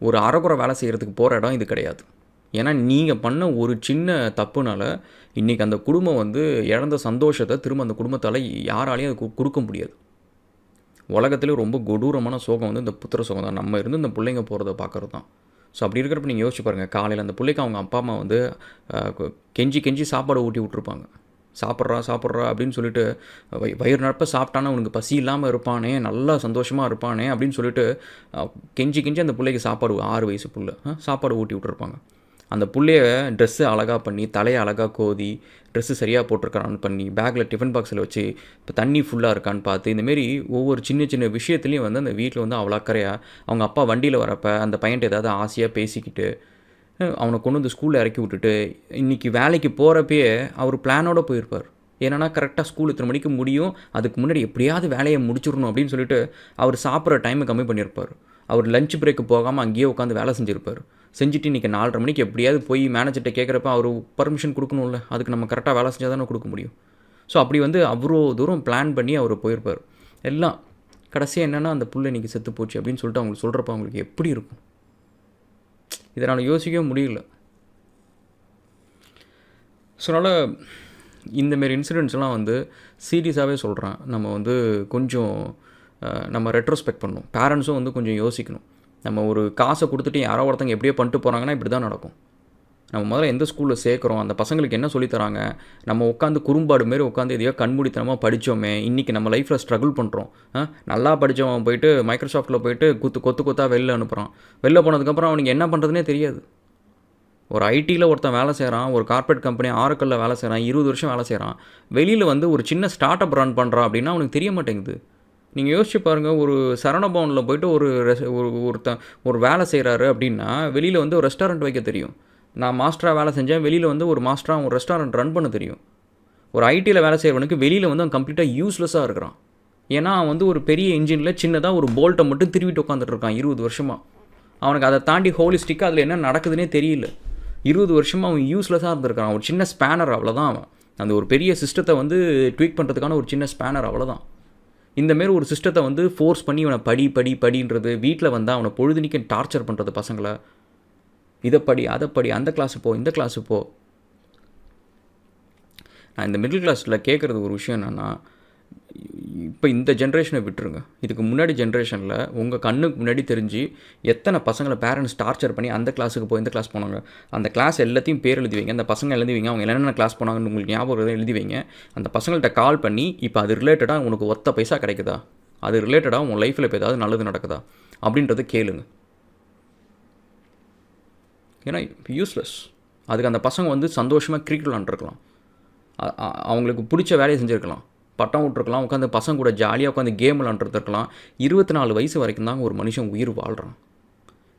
ஒரு அரைக்குறை வேலை செய்கிறதுக்கு போகிற இடம் இது கிடையாது. ஏன்னா நீங்கள் பண்ண ஒரு சின்ன தப்புனால இன்றைக்கி அந்த குடும்பம் வந்து இழந்த சந்தோஷத்தை திரும்ப அந்த குடும்பத்தால் யாராலையும் அது கொடுக்க முடியாது. உலகத்திலே ரொம்ப கொடூரமான சோகம் வந்து இந்த புத்திர சோகம் தான். நம்ம இருந்து இந்த பிள்ளைங்க போகிறத பார்க்குறது தான். ஸோ அப்படி இருக்கிறப்ப நீங்கள் யோசிச்சு பாருங்கள், காலையில் அந்த பிள்ளைக்கு அவங்க அப்பா அம்மா வந்து கெஞ்சி சாப்பாடு ஊட்டி விட்ருப்பாங்க. சாப்பிட்றா அப்படின்னு சொல்லிட்டு வயிறு நிரப்ப சாப்பிட்டானா உனக்கு பசி இல்லாமல் இருப்பானே, நல்லா சந்தோஷமாக இருப்பானே அப்படின்னு சொல்லிட்டு கெஞ்சி அந்த பிள்ளைக்கு சாப்பாடு 6 வயசு புள்ள சாப்பாடு ஊட்டி விட்ருப்பாங்க. அந்த புள்ளைய ட்ரெஸ்ஸு அழகாக பண்ணி, தலையை அழகாக கோதி, ட்ரெஸ்ஸு சரியாக போட்டிருக்கான்னு பண்ணி, பேக்கில் டிஃபன் பாக்ஸில் வச்சு இப்போ தண்ணி ஃபுல்லாக இருக்கான்னு பார்த்து, இந்தமாரி ஒவ்வொரு சின்ன விஷயத்துலையும் வந்து அந்த வீட்டில் வந்து அவ்வளோ அக்கறையாக அவங்க அப்பா வண்டியில் வரப்போ அந்த பையன்ட்டு ஏதாவது ஆசையாக பேசிக்கிட்டு அவனை கொண்டு வந்து ஸ்கூலில் இறக்கி விட்டுட்டு இன்றைக்கி வேலைக்கு போகிறப்பயே அவர் பிளானோடு போயிருப்பார். ஏன்னா கரெக்டாக ஸ்கூல் இத்தனை மணிக்கு முடியும், அதுக்கு முன்னாடி எப்படியாவது வேலையை முடிச்சிடணும் அப்படின்னு சொல்லிட்டு அவர் சாப்பிட்ற டைமை கம்மி பண்ணியிருப்பார். அவர் லஞ்ச் பிரேக்கு போகாமல் அங்கேயே உட்காந்து வேலை செஞ்சுருப்பார். செஞ்சுட்டு இன்றைக்கி 4:30 மணிக்கு எப்படியாவது போய் மேனேஜர்கிட்ட கேட்குறப்ப அவர் பர்மிஷன் கொடுக்கணும்ல, அதுக்கு நம்ம கரெக்டாக வேலை செஞ்சால் தானே கொடுக்க முடியும். ஸோ அப்படி வந்து அவ்வளோ தூரம் பிளான் பண்ணி அவர் போயிருப்பார். எல்லாம் கடைசியாக என்னென்னா அந்த புள்ள இன்றைக்கி செத்து போச்சு அப்படின்னு சொல்லிட்டு அவங்களுக்கு சொல்கிறப்ப அவங்களுக்கு எப்படி இருக்கும்? இதனால் யோசிக்கவே முடியல. ஸோ அதனால் இந்தமாரி இன்சிடென்ட்ஸ்லாம் வந்து சீரியஸாகவே சொல்கிறேன், நம்ம வந்து கொஞ்சம் நம்ம ரெட்ரோஸ்பெக்ட் பண்ணணும். பேரண்ட்ஸும் வந்து கொஞ்சம் யோசிக்கணும். நம்ம ஒரு காசை கொடுத்துட்டு யாரோ ஒருத்தங்க எப்படியோ பண்ணிட்டு போகிறாங்கன்னா இப்படி தான் நடக்கும். நம்ம முதல்ல எந்த ஸ்கூலில் சேர்க்குறோம், அந்த பசங்களுக்கு என்ன சொல்லித் தராங்க, நம்ம உட்காந்து குறும்பாடு மாரி உட்காந்து எதையோ கண்மூடித்தனமாக படித்தோமே, இன்றைக்கி நம்ம லைஃப்பில் ஸ்ட்ரகிள் பண்ணுறோம். நல்லா படித்தவன் போயிட்டு மைக்ரோசாஃப்ட்டில் போயிட்டு கொத்து கொத்தாக வெளில அனுப்புகிறான். வெளில போனதுக்கப்புறம் அவனுக்கு என்ன பண்ணுறதுனே தெரியாது. ஒரு ஐடியில் ஒருத்தன் வேலை செய்கிறான், ஒரு கார்ப்பரேட் கம்பெனி ஆரக்கல்ல வேலை செய்கிறான், 20 வருஷம் வேலை செய்கிறான். வெளியில் வந்து ஒரு சின்ன ஸ்டார்ட் அப் ரன் பண்ணுறான் அப்படின்னா அவனுக்கு தெரிய மாட்டேங்குது. நீங்கள் யோசிச்சு பாருங்கள், ஒரு சரவணபவனில் போயிட்டு ஒரு வேலை செய்கிறாரு அப்படின்னா வெளியில் வந்து ஒரு ரெஸ்டாரண்ட் வைக்க தெரியும். நான் மாஸ்டராக வேலை செஞ்சேன், வெளியில் வந்து ஒரு மாஸ்டராக ஒரு ரெஸ்டாரண்ட் ரன் பண்ண தெரியும். ஒரு ஐடியில் வேலை செய்கிறவனுக்கு வெளியில் வந்து அவன் கம்ப்ளீட்டாக யூஸ்லெஸ்ஸாக இருக்கிறான். ஏன்னா அவன் வந்து ஒரு பெரிய இன்ஜினில் சின்னதாக ஒரு போல்ட்டை மட்டும் திருவிட்டு உட்காந்துட்டு இருக்கான் 20 வருஷமாக. அவனுக்கு அதை தாண்டி ஹோலிஸ்டிக்காக அதில் என்ன நடக்குதுன்னே தெரியல. 20 வருஷமாக அவன் யூஸ்லெஸ்ஸாக இருந்திருக்கான். ஒரு சின்ன ஸ்பேனர், அவ்வளோதான். அவன் அந்த ஒரு பெரிய சிஸ்டத்தை வந்து ட்வீக் பண்ணுறதுக்கான ஒரு சின்ன ஸ்பேனர், அவ்வளோதான். இந்தமாரி ஒரு சிஸ்டத்தை வந்து ஃபோர்ஸ் பண்ணி அவனை படின்றது, வீட்டில் வந்து அவனை பொழுதுனிக்கு டார்ச்சர் பண்ணுறது பசங்களை. இதை படி, அதை படி, அந்த கிளாஸு போ, இந்த கிளாஸு போ. நான் இந்த மிடில் கிளாஸில் கேட்குறது ஒரு விஷயம் என்னென்னா, இப்போ இந்த ஜென்ரேஷனை விட்டுருங்க. இதுக்கு முன்னாடி ஜென்ரேஷனில் உங்கள் கண்ணுக்கு முன்னாடி தெரிஞ்சு எத்தனை பசங்களை பேரண்ட்ஸ் டார்ச்சர் பண்ணி அந்த கிளாஸுக்கு போய் இந்த கிளாஸ் போனாங்க. அந்த கிளாஸ் எல்லாத்தையும் பேர் எழுதி வைங்க, அந்த பசங்க எழுதி வைங்க, அவங்க என்னென்ன கிளாஸ் போனாங்கன்னு உங்களுக்கு ஞாபகம் எழுதி வைங்க. அந்த பசங்கள்கிட்ட கால் பண்ணி இப்போ அது ரிலேட்டடாக உனக்கு ஒத்த பைசா கிடைக்குதா, அது ரிலேட்டடாக உங்கள் லைஃப்பில் இப்போ ஏதாவது நல்லது நடக்குதா அப்படின்றத கேளுங்க. ஏன்னா யூஸ்லெஸ். அதுக்கு அந்த பசங்க வந்து சந்தோஷமாக கிரிக்கெட் விளாண்டுருக்கலாம், அவங்களுக்கு பிடிச்ச வேலையை செஞ்சுருக்கலாம், பட்டம் விட்டுருக்கலாம், உட்காந்து பசங்க கூட ஜாலியாக உட்காந்து கேம் விளாண்டுருக்கலாம். 24 வயசு வரைக்கும் தாங்க ஒரு மனுஷன் உயிர் வாழ்கிறான்.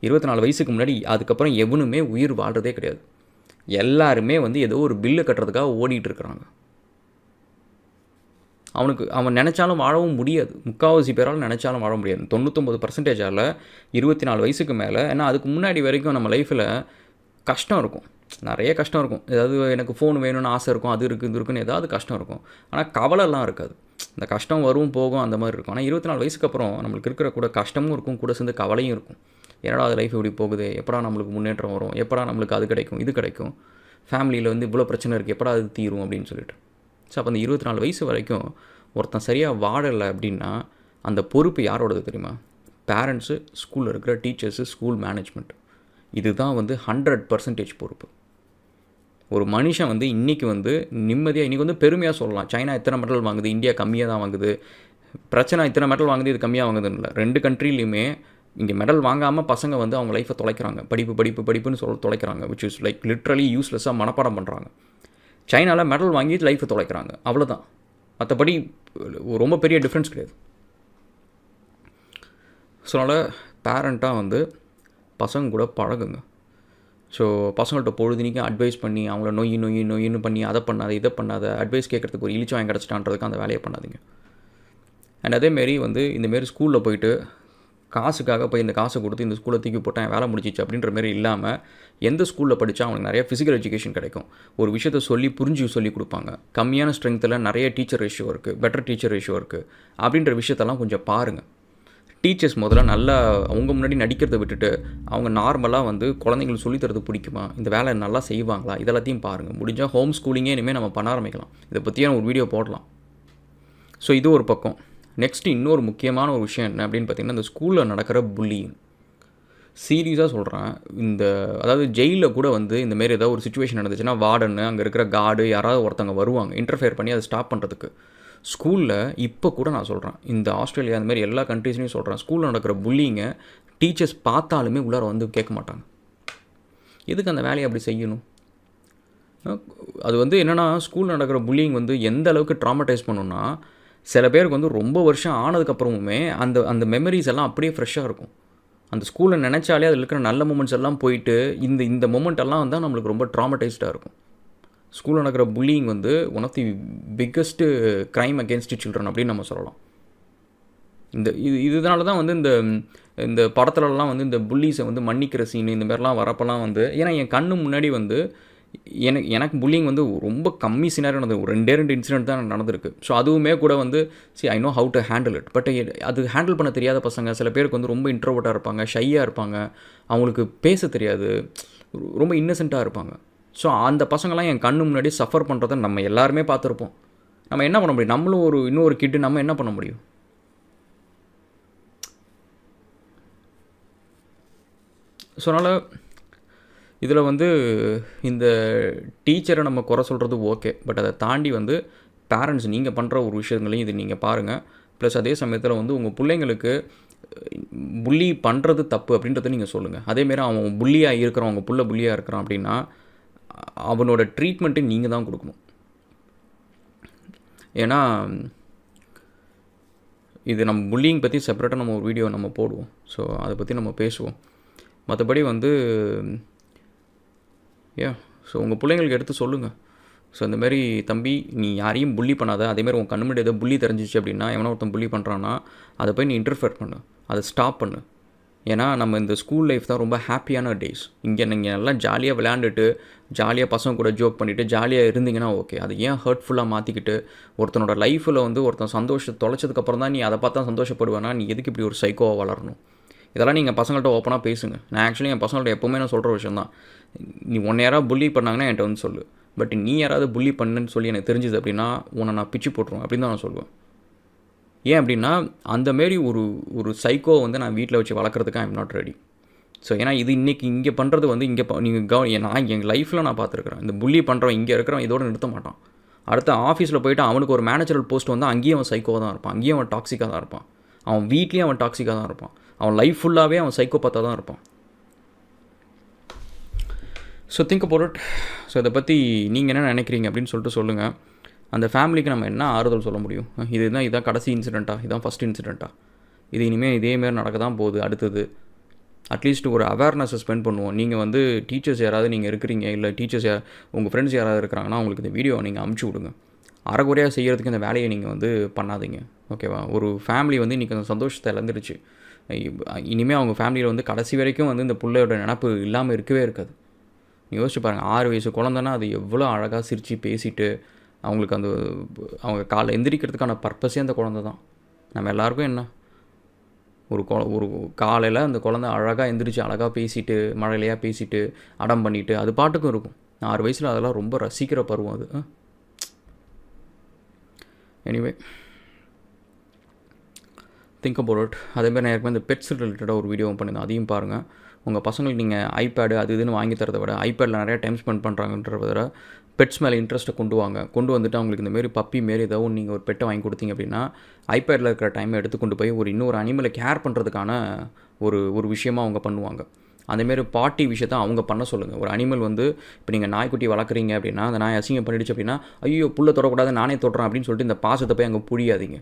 24 வயசுக்கு முன்னாடி அதுக்கப்புறம் எவனுமே உயிர் வாழ்கிறதே கிடையாது. எல்லாருமே வந்து ஏதோ ஒரு பில்லு கட்டுறதுக்காக ஓடிட்டு இருக்கிறாங்க. அவன் நினச்சாலும் வாழவும் முடியாது. 3/4 பேரால் நினச்சாலும் வாழ முடியாது. 99% 24 வயசுக்கு மேலே. ஏன்னா அதுக்கு முன்னாடி வரைக்கும் நம்ம லைஃப்பில் கஷ்டம் இருக்கும், நிறைய கஷ்டம் இருக்கும். ஏதாவது எனக்கு ஃபோன் வேணும்னு ஆசை இருக்கும், அது இருக்குது இது இருக்குன்னு ஏதாவது கஷ்டம் இருக்கும். ஆனால் கவலைலாம் இருக்காது. இந்த கஷ்டம் வரும் போகும் அந்த மாதிரி இருக்கும். ஆனால் 24 வயசுக்கு அப்புறம் நம்மளுக்கு இருக்கிற கூட கஷ்டமும் இருக்கும், கூட சேர்ந்து கவலையும் இருக்கும். என்னடா அது லைஃப் இப்படி போகுது, எப்படா நம்மளுக்கு முன்னேற்றம் வரும், எப்படா நம்மளுக்கு அது கிடைக்கும் இது கிடைக்கும், ஃபேமிலியில் வந்து இவ்வளோ பிரச்சனை இருக்குது, எப்படா அது தீரும் அப்படின்னு சொல்லிட்டு. ஸோ அப்போ அந்த 24 வயசு வரைக்கும் ஒருத்தன் சரியாக வாழலை அப்படின்னா அந்த பொறுப்பு யாரோடது தெரியுமா? பேரண்ட்ஸு, ஸ்கூலில் இருக்கிற டீச்சர்ஸு, ஸ்கூல் மேனேஜ்மெண்ட். இதுதான் வந்து 100% பொறுப்பு. ஒரு மனுஷன் வந்து இன்றைக்கி வந்து நிம்மதியாக, இன்றைக்கி வந்து பெருமையாக சொல்லலாம், சைனா இத்தனை மெடல் வாங்குது, இந்தியா கம்மியாக தான் வாங்குது, பிரச்சனை இத்தனை மெடல் வாங்குது, இது கம்மியாக வாங்குதுன்னு இல்லை. 2 கண்ட்ரிலையுமே இங்கே மெடல் வாங்காமல் பசங்க வந்து அவங்க லைஃப்பை தொலைக்கிறாங்க. படிப்புன்னு தொலைக்கிறாங்க. விச் இஸ் லைக் லிட்ரலி யூஸ்லெஸ்ஸாக மனப்பாடம் பண்ணுறாங்க. சைனாவில் மெடல் வாங்கி லைஃப்பை தொலைக்கிறாங்க, அவ்வளோதான். மற்றபடி ரொம்ப பெரிய டிஃப்ரென்ஸ் கிடையாது. ஸோ அதனால் பேரண்ட்டாக வந்து பசங்க கூட பழகுங்க. ஸோ பசங்கள்கிட்ட பொழுதுனிக்கும் அட்வைஸ் பண்ணி அவங்கள நொய்யின்னு பண்ணி அதை பண்ணாத இதை பண்ணாத அட்வைஸ் கேட்குறதுக்கு ஒரு இழிச்சு வாங்கி கிடச்சிட்டான்றதுக்கு அந்த வேலையை பண்ணாதீங்க. அண்ட் அதேமாரி வந்து இந்தமாரி ஸ்கூலில் போயிட்டு காசுக்காக போய் இந்த காசை கொடுத்து இந்த ஸ்கூலை தூக்கி போட்டேன் வேலை முடிச்சிச்சு அப்படின்ற மாரி இல்லாமல், எந்த ஸ்கூலில் படித்தா அவங்களுக்கு நிறைய ஃபிசிக்கல் எஜுகேஷன் கிடைக்கும், ஒரு விஷயத்தை சொல்லி கொடுப்பாங்க, கம்மியான ஸ்ட்ரென்த்தில் நிறைய டீச்சர் ரேஷியோ இருக்குது, பெட்டர் டீச்சர் ரேஷியோ இருக்குது அப்படின்ற விஷயத்தெல்லாம் கொஞ்சம் பாருங்கள். டீச்சர்ஸ் முதல்ல நல்லா அவங்க முன்னாடி நடிக்கிறத விட்டுட்டு அவங்க நார்மலாக வந்து குழந்தைங்களுக்கு சொல்லித்தரது பிடிக்குமா, இந்த வேலை நல்லா செய்வாங்களா, இதெல்லாத்தையும் பாருங்கள். முடிஞ்சால் ஹோம் ஸ்கூலிங்கே இனிமேல் நம்ம பண்ண ஆரம்பிக்கலாம். இதை பற்றியான ஒரு வீடியோ போடலாம். ஸோ இது ஒரு பக்கம். நெக்ஸ்ட்டு இன்னொரு முக்கியமான ஒரு விஷயம் என்ன அப்படின்னு பார்த்திங்கன்னா, இந்த ஸ்கூலில் நடக்கிற புல்லிங். சீரியஸாக சொல்கிறேன். அதாவது ஜெயிலில் கூட வந்து இந்தமாரி ஏதாவது ஒரு சுச்சுவேஷன் நடந்துச்சுன்னா வார்டன்னு அங்கே இருக்கிற கார்டு யாராவது ஒருத்தவங்க வருவாங்க இன்டர்ஃபியர் பண்ணி அதை ஸ்டாப் பண்ணுறதுக்கு. ஸ்கூலில் இப்போ கூட நான் சொல்கிறேன், இந்த ஆஸ்திரேலியா அந்தமாரி எல்லா கண்ட்ரீஸ்லையும் சொல்கிறேன், ஸ்கூலில் நடக்கிற புல்லிங்கை டீச்சர்ஸ் பார்த்தாலுமே உள்ளார வந்து கேட்க மாட்டாங்க. எதுக்கு அந்த வேலையை அப்படி செய்யணும்? அது வந்து என்னென்னா, ஸ்கூலில் நடக்கிற புல்லிங் வந்து எந்த அளவுக்கு ட்ராமடைஸ் பண்ணணும்னா, சில பேருக்கு வந்து ரொம்ப வருஷம் ஆனதுக்கப்புறமுமே அந்த மெமரிஸ் எல்லாம் அப்படியே ஃப்ரெஷ்ஷாக இருக்கும். அந்த ஸ்கூலில் நினச்சாலே அதில் இருக்கிற நல்ல மூமெண்ட்ஸ் எல்லாம் போயிட்டு இந்த மூமெண்ட் எல்லாம் வந்து நம்மளுக்கு ரொம்ப ட்ராமடைஸ்டாக இருக்கும். ஸ்கூலில் நடக்கிற புல்லிங் வந்து one of the biggest crime against children அப்படின்னு நம்ம சொல்லலாம். இதனால தான் வந்து இந்த படத்துலலாம் வந்து இந்த புல்லிஸை வந்து மன்னிக்கிற சீனு இந்த மாதிரிலாம் வரப்போலாம் வந்து, ஏன்னா என் கண்ணு முன்னாடி வந்து எனக்கு புல்லிங் வந்து ரொம்ப கம்மி சினாரியோ நடந்தது. ஒரு 2 இன்சிடென்ட் தான் நடந்திருக்கு. ஸோ அதுவுமே கூட வந்து I know how to handle it. But அது ஹேண்டில் பண்ண தெரியாத பசங்க, சில பேருக்கு வந்து ரொம்ப இன்ட்ரோவர்ட்டாக இருப்பாங்க, ஷையாக இருப்பாங்க, அவங்களுக்கு பேச தெரியாது, ரொம்ப இன்னசென்ட்டாக இருப்பாங்க. ஸோ அந்த பசங்களாம் என் கண்ணு முன்னாடி சஃபர் பண்ணுறதை நம்ம எல்லாருமே பார்த்துருப்போம். நம்ம என்ன பண்ண முடியும்? நம்மளும் இன்னொரு கிட்டு நம்ம என்ன பண்ண முடியும்? ஸோ அதனால் இதில் வந்து இந்த டீச்சரை நம்ம குறை சொல்கிறது ஓகே, பட் அதை தாண்டி வந்து பேரண்ட்ஸ் நீங்கள் பண்ணுற ஒரு விஷயங்களையும் இது நீங்கள் பாருங்கள். ப்ளஸ் அதே சமயத்தில் வந்து உங்கள் பிள்ளைங்களுக்கு புள்ளி பண்ணுறது தப்பு அப்படின்றத நீங்கள் சொல்லுங்கள். அதேமாரி அவன் புள்ளியாக இருக்கிறான், உங்கள் புள்ள புள்ளியாக இருக்கிறான் அப்படின்னா அவனோட ட்ரீட்மெண்ட்டு நீங்கள் தான் கொடுக்கணும். ஏன்னா இது நம்ம புல்லிங் பற்றி செப்பரேட்டாக நம்ம ஒரு வீடியோ நம்ம போடுவோம். ஸோ அதை பற்றி நம்ம பேசுவோம். மற்றபடி வந்து ஸோ உங்கள் பிள்ளைங்களுக்கு எடுத்து சொல்லுங்கள். ஸோ இந்தமாரி தம்பி நீ யாரையும் புள்ளி பண்ணாத, அதேமாதிரி உங்கள் கண்ணு முன்னாடி ஏதோ புள்ளி தெரிஞ்சிச்சு அப்படின்னா, எவனோ ஒருத்தன் புள்ளி பண்ணுறான்னா அதை போய் நீ இன்டர்ஃபியர் பண்ணு, அதை ஸ்டாப் பண்ணு. ஏன்னா நம்ம இந்த ஸ்கூல் லைஃப் தான் ரொம்ப ஹாப்பியான டேஸ். இங்கே நீங்கள் நல்லா ஜாலியாக விளையாண்டுட்டு ஜாலியாக பசங்க கூட ஜோக் பண்ணிவிட்டு ஜாலியாக இருந்தீங்கன்னா ஓகே. அது ஏன் ஹர்ட்ஃபுல்லாக மாற்றிக்கிட்டு ஒருத்தனோட லைஃப்பில் வந்து ஒருத்தன் சந்தோஷத்தை தொலைச்சதுக்கப்புறம் தான் நீ அதை பார்த்தா சந்தோஷப்படுவேன்னா நீ எதுக்கு இப்படி ஒரு சைக்கோவாக வளரணும்? இதெல்லாம் நீங்கள் பசங்கள்கிட்ட ஓப்பனாக பேசுங்க. நான் ஆக்சுவலி என் பசங்கள்ட்ட எப்போவுமே நான் சொல்கிற விஷயம் தான், நீ ஒன்று யாராவது புள்ளி பண்ணாங்கன்னா என்கிட்ட வந்து சொல்லு. பட் நீ யாராவது புள்ளி பண்ணுன்னு சொல்லி எனக்கு தெரிஞ்சுது அப்படின்னா உன்னை நான் பிச்சு போட்டுருவேன் அப்படின்னு தான் நான் சொல்லுவேன். ஏன் அப்படின்னா அந்தமாரி ஒரு சைக்கோ வந்து நான் வீட்டில் வச்சு வளர்க்குறதுக்கு ஐம் நாட் ரெடி. ஸோ ஏன்னா இது இன்றைக்கி இங்கே பண்ணுறது வந்து இங்கே நீங்கள் நான் எங்கள் லைஃப்பில் நான் பார்த்துருக்குறேன். இந்த புள்ளி பண்ணுறவன் இங்கே இருக்கிறவன் இதோடு நிறுத்த மாட்டான். அடுத்த ஆஃபீஸில் போய்ட்டு அவனுக்கு ஒரு மேனேஜரல் போஸ்ட் வந்து அங்கேயும் அவன் சைக்கோவாக தான் இருப்பான், அங்கேயும் அவன் டாக்ஸிக்காக தான் இருப்பான், அவன் வீட்லேயும் அவன் டாக்ஸிக்காக தான் இருப்பான், அவன் லைஃப் ஃபுல்லாகவே அவன் சைக்கோ பார்த்தா தான் இருப்பான். So think about it. So இதை பற்றி நீங்கள் என்ன நினைக்கிறீங்க அப்படின்னு சொல்லிட்டு சொல்லுங்கள். அந்த ஃபேமிலிக்கு நம்ம என்ன ஆறுதல் சொல்ல முடியும்? இதான் கடைசி இன்சிடெண்ட்டாக, இதான் ஃபஸ்ட் இன்சிடெண்ட்டாக, இது இனிமேல் இதேமாரி நடக்க தான் போகுது அடுத்தது. அட்லீஸ்ட் ஒரு அவேர்னஸை ஸ்பெண்ட் பண்ணுவோம். நீங்கள் வந்து டீச்சர்ஸ் யாராவது நீங்கள் இருக்கிறீங்க, இல்லை டீச்சர்ஸ் உங்கள் ஃப்ரெண்ட்ஸ் யாராவது இருக்கிறாங்கன்னா அவங்களுக்கு இந்த வீடியோ நீங்கள் அமுச்சு விடுங்க. அரைகுறையாக செய்கிறதுக்கு இந்த வேலையை நீங்கள் வந்து பண்ணாதீங்க, ஓகேவா? ஒரு ஃபேமிலி வந்து இன்றைக்கி அந்த சந்தோஷத்தை இழந்துருச்சு. இனிமேல் அவங்க ஃபேமிலியில் வந்து கடைசி வரைக்கும் வந்து இந்த பிள்ளையோட நினப்பு இல்லாமல் இருக்கவே இருக்காது. யோசிச்சு பாருங்கள், 6 வயசு குழந்தைன்னா அது எவ்வளோ அழகாக சிரித்து பேசிட்டு அவங்களுக்கு அவங்க காலை எந்திரிக்கிறதுக்கான பர்பஸே அந்த குழந்தை தான். நம்ம எல்லாேருக்கும் என்ன ஒரு காலையில் அந்த குழந்தை அழகாக எந்திரிச்சு அழகாக பேசிட்டு மழையிலையாக பேசிட்டு அடம் பண்ணிவிட்டு அது பாட்டுக்கும் இருக்கும். 6 வயசில் அதெல்லாம் ரொம்ப ரசிக்கிற பருவம் அது. Anyway think about it. அதேமாதிரி நான் ஏற்கனவே இந்த பெட்ஸ் ரிலேட்டடாக ஒரு வீடியோவும் பண்ணியிருந்தேன், அதையும் பாருங்கள். உங்கள் பசங்களுக்கு நீங்கள் ஐபேடு அது இதுன்னு வாங்கி தரதை விட ஐபேடில் நிறையா டைம் ஸ்பெண்ட் பண்ணுறாங்கன்றத விட பெட்ஸ் மேலே இன்ட்ரெஸ்ட்டை கொண்டு வந்துட்டு அவங்களுக்கு இந்தமாரி பப்பி மாரி ஏதோ நீங்கள் ஒரு பெட்டை வாங்கி கொடுத்தீங்க அப்படின்னா ஐபேடில் இருக்கிற டைமை எடுத்துக்கொண்டு போய் இன்னொரு அனிமலை கேர் பண்ணுறதுக்கான ஒரு விஷயமாக அவங்க பண்ணுவாங்க. அந்தமாரி பாட்டி விஷயத்த அவங்க பண்ண சொல்லுங்கள். ஒரு அனிமல் வந்து இப்போ நீங்கள் நாய்க்குட்டி வளர்க்குறீங்க அப்படின்னா அந்த நாய் அசிங்கம் பண்ணிடுச்சு அப்படின்னா ஐயோ புல்லை தொடக்கூடாது நானே தொடுறேன் அப்படின்னு சொல்லிட்டு இந்த பாசத்தை போய் அங்கே புரியாதீங்க.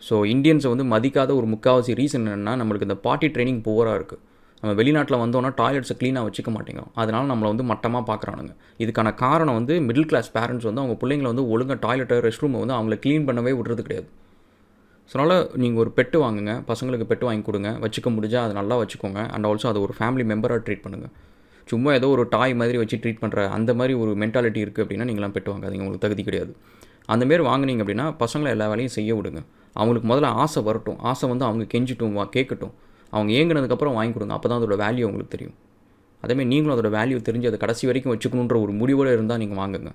ஸோ இந்தியன்ஸை வந்து மதிக்காத ஒரு முக்கால்வாசி ரீசன் என்னென்னா நம்மளுக்கு இந்த பாட்டி ட்ரைனிங் புவராக இருக்குது. நம்ம வெளிநாட்டில் வந்தோன்னா டாய்லெட்ஸை க்ளீனாக வச்சுக்க மாட்டேங்கிறோம், அதனால் நம்மளை வந்து மட்டமாக பார்க்குறானுங்க. இதுக்கான காரணம் வந்து மிடில் கிளாஸ் பேரண்ட்ஸ் வந்து அவங்க பிள்ளைங்களை வந்து ஒழுங்காக டாய்லெட்டை ரெஸ்ட் ரூமை வந்து அவங்கள க்ளீன் பண்ணவே விடுறது கிடையாது. ஸோ அதனால் நீங்கள் ஒரு பெட்டு வாங்குங்க, பசங்களுக்கு பெட்டு வாங்கி கொடுங்க, வச்சுக்க முடிஞ்சால் அதை நல்லா வச்சுக்கோங்க. அண்ட் ஆல்சோ அதை ஒரு ஃபேமிலி மெம்பராக ட்ரீட் பண்ணுங்கள். சும்மா ஏதோ ஒரு டாய் மாதிரி வச்சு ட்ரீட் பண்ணுற அந்த மாதிரி ஒரு மென்டாலிட்டி இருக்குது அப்படின்னா நீங்களாம் பெட்டு வாங்காதீங்க, உங்களுக்கு தகுதி கிடையாது. அந்தமாரி வாங்கினீங்க அப்படின்னா பசங்களை எல்லா வேலையும் செய்ய விடுங்க. அவங்களுக்கு முதல்ல ஆசை வரட்டும், ஆசை வந்து அவங்க கெஞ்சிட்டும் கேட்கட்டும், அவங்க ஏங்கினதுக்கப்புறம் வாங்கி கொடுங்க. அப்போ தான் அதோட வேல்யூ உங்களுக்கு தெரியும். அதேமாதிரி நீங்களும் அதோட வேல்யூ தெரிஞ்சு அதை கடைசி வரைக்கும் வச்சுக்கணுன்ற ஒரு முடிவோடு இருந்தால் நீங்கள் வாங்குங்க.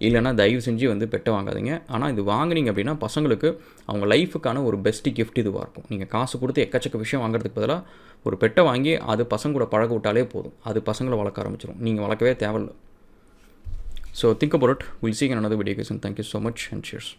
இல்லைனா தயவு செஞ்சு வந்து பெட்டை வாங்காதீங்க. ஆனால் இது வாங்கினீங்க அப்படின்னா பசங்களுக்கு அவங்க லைஃபுக்கான ஒரு பெஸ்ட்டு கிஃப்ட் இதுவாக இருக்கும். நீங்கள் காசு கொடுத்து எக்கச்சக்க விஷயம் வாங்குறதுக்கு பதிலாக ஒரு பெட்டை வாங்கி அது பசங்க கூட பழக விட்டாலே போதும், அது பசங்களை வளர்க்க ஆரம்பிச்சிடும், நீங்கள் வளர்க்கவே தேவையில்லை. So think about it. Will see in another video guys and thank you so much and cheers.